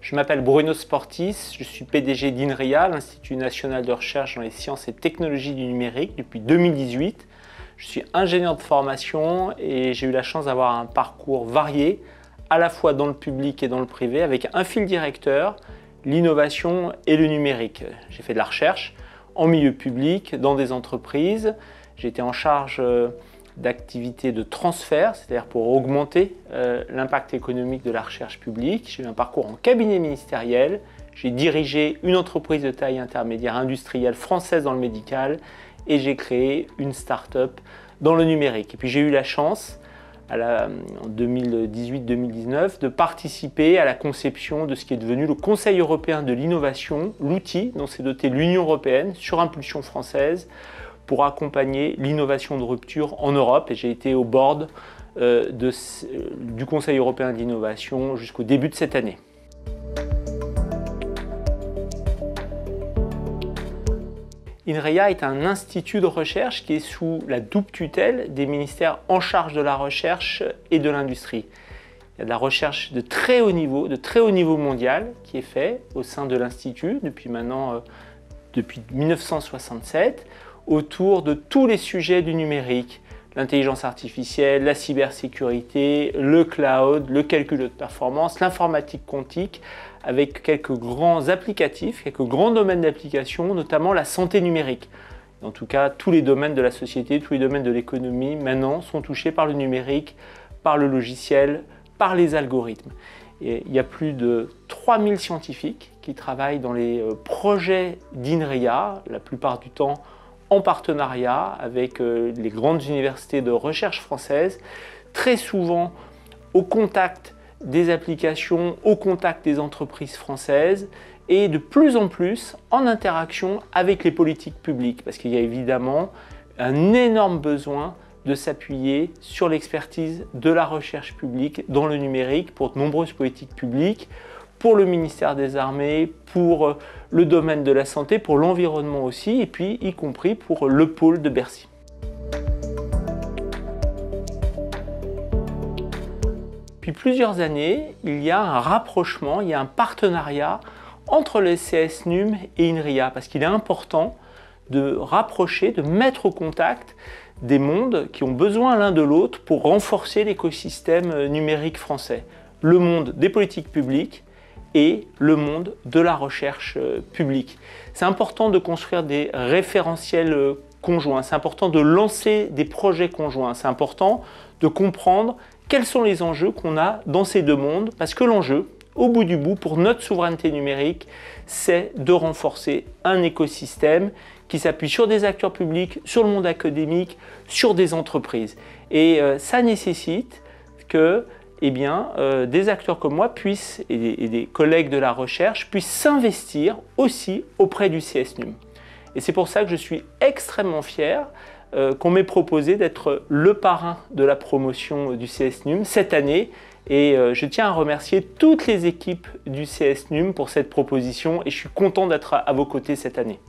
Je m'appelle Bruno Sportis, je suis PDG d'INRIA, l'Institut national de recherche dans les sciences et technologies du numérique, depuis 2018. Je suis ingénieur de formation et j'ai eu la chance d'avoir un parcours varié, à la fois dans le public et dans le privé, avec un fil directeur, l'innovation et le numérique. J'ai fait de la recherche en milieu public, dans des entreprises. J'ai été en charge d'activités de transfert, c'est-à-dire pour augmenter l'impact économique de la recherche publique. J'ai eu un parcours en cabinet ministériel. J'ai dirigé une entreprise de taille intermédiaire industrielle française dans le médical et j'ai créé une start-up dans le numérique. Et puis j'ai eu la chance, en 2018-2019, de participer à la conception de ce qui est devenu le Conseil européen de l'innovation, l'outil dont s'est dotée l'Union européenne sur impulsion française pour accompagner l'innovation de rupture en Europe. Et j'ai été au board du Conseil européen de l'innovation jusqu'au début de cette année. INRIA est un institut de recherche qui est sous la double tutelle des ministères en charge de la recherche et de l'industrie. Il y a de la recherche de très haut niveau mondial qui est fait au sein de l'institut depuis 1967 autour de tous les sujets du numérique, l'intelligence artificielle, la cybersécurité, le cloud, le calcul de performance, l'informatique quantique, avec quelques grands applicatifs, quelques grands domaines d'application, notamment la santé numérique. En tout cas, tous les domaines de la société, tous les domaines de l'économie, maintenant, sont touchés par le numérique, par le logiciel, par les algorithmes. Et il y a plus de 3000 scientifiques qui travaillent dans les projets d'INRIA, la plupart du temps en partenariat avec les grandes universités de recherche françaises, très souvent au contact des applications, au contact des entreprises françaises et de plus en plus en interaction avec les politiques publiques, parce qu'il y a évidemment un énorme besoin de s'appuyer sur l'expertise de la recherche publique dans le numérique pour de nombreuses politiques publiques, pour le ministère des Armées, pour le domaine de la santé, pour l'environnement aussi, et puis y compris pour le pôle de Bercy. Depuis plusieurs années, il y a un rapprochement, il y a un partenariat entre le CSNUM et INRIA, parce qu'il est important de rapprocher, de mettre au contact des mondes qui ont besoin l'un de l'autre pour renforcer l'écosystème numérique français. Le monde des politiques publiques et le monde de la recherche publique. C'est important de construire des référentiels conjoints, c'est important de lancer des projets conjoints, c'est important de comprendre quels sont les enjeux qu'on a dans ces deux mondes, parce que l'enjeu, au bout du bout, pour notre souveraineté numérique, c'est de renforcer un écosystème qui s'appuie sur des acteurs publics, sur le monde académique, sur des entreprises. Et ça nécessite que des acteurs comme moi puissent, et des collègues de la recherche puissent s'investir aussi auprès du CSNUM. Et c'est pour ça que je suis extrêmement fier qu'on m'ait proposé d'être le parrain de la promotion du CSNUM cette année. Et je tiens à remercier toutes les équipes du CSNUM pour cette proposition et je suis content d'être à vos côtés cette année.